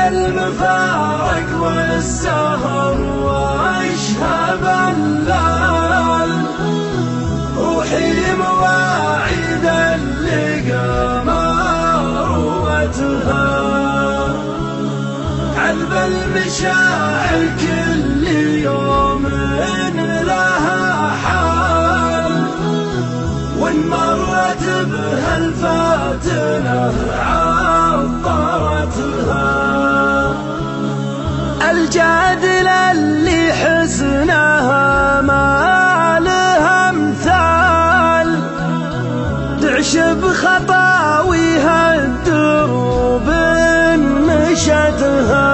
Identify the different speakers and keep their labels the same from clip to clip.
Speaker 1: المفارق والسهر واشهب الليل، روحي مواعيد اللقا ما روتها، عذب المشاعر كل يوم لها حال، وان مرت بها الفاتنة عطرتها. الجادل اللي حسنها ما لها امثال، تعش بخطاويها الدروب مشتها،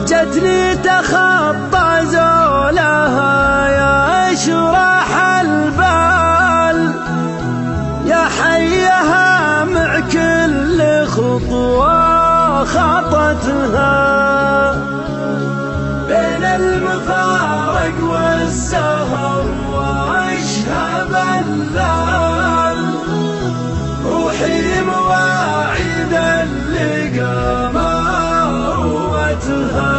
Speaker 1: جتني تخطى زولها يشرح البال، يا حيها مع كل خطوة خطتها، بين المفارق والسهر واشهب الليل، روحي مواعيد اللقا ما روتها،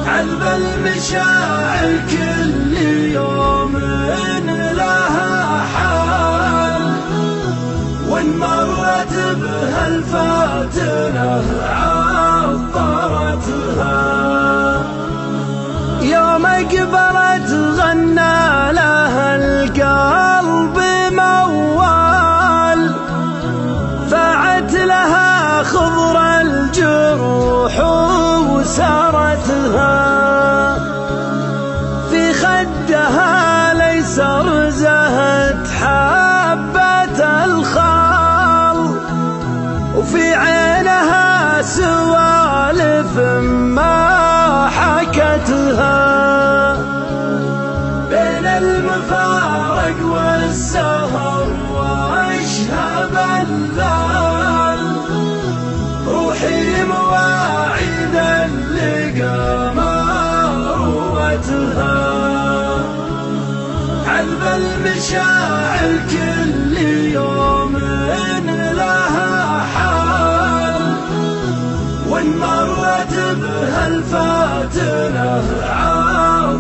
Speaker 1: عذب المشاعر كل يوم لها حال، وان مرت بها الفاتنة عطرتها. يوم قبلت غنى لها القلب موال، فاعت لها خضر الجروح وسرتها، في خدها ليس رزهت حبة الخال، وفي عينها سوالف ما حكتها، بين المفارق والسهر واشهب الليل، روحي مواعيد اللقا ما روتها، عذب المشاعر كل يوم لها حال، وان مرت بها الفاتنة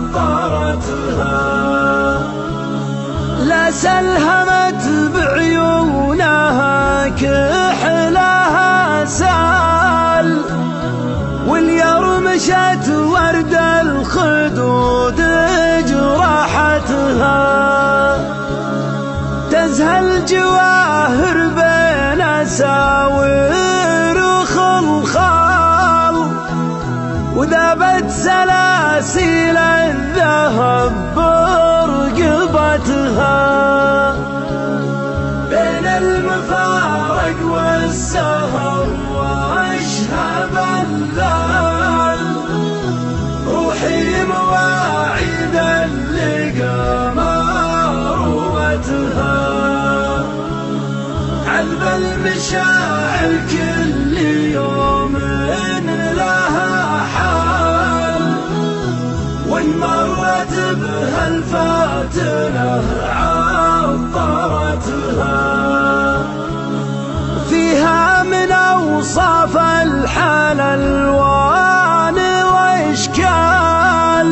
Speaker 1: عطرتها. لا سلهمت بعيونها كحلها سال، واليرمشت ورد الخدود جرحتها، تزهى الجواهر بين اساور وخلخال، وذابت سلاسل الذهب برقبتها، بين المفارق والسهر واشهب الليل، روحي مواعيد اللقا ما روتها، عذب المشاعر كل يوم لها حال، وان مرت بها الفاتنة عطرتها. فيها من اوصاف الحال الوان واشكال،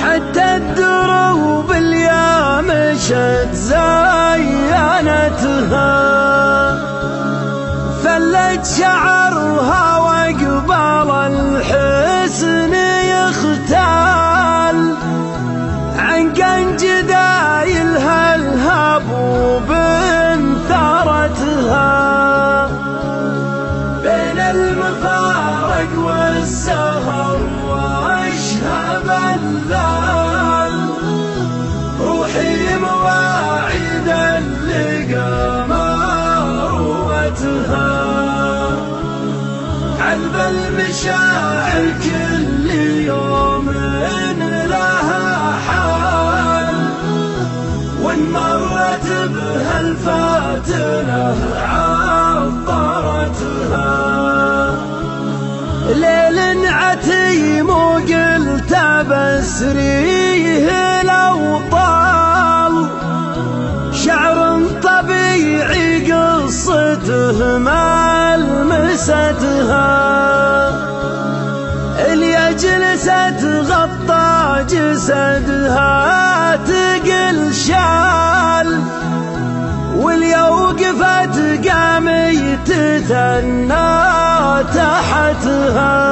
Speaker 1: حتى الدروب اليامشت زينتها، فلت شعرها وقبل الحسن يختال، عن قنجدايلها الهبوب انثرتها، بين المفارق والسهر واشهب الليل، روحي مواعيد اللقا ما روتها، عذب المشاعر كل يوم لها حال، وان مرت بها الفاتنة عطرتها. ليل عتيم وقلت بسريه لو طال، شعر طبيعي قصته ما غطى جسدها تقل شال، واللي وقفت قام يتثنى تحتها.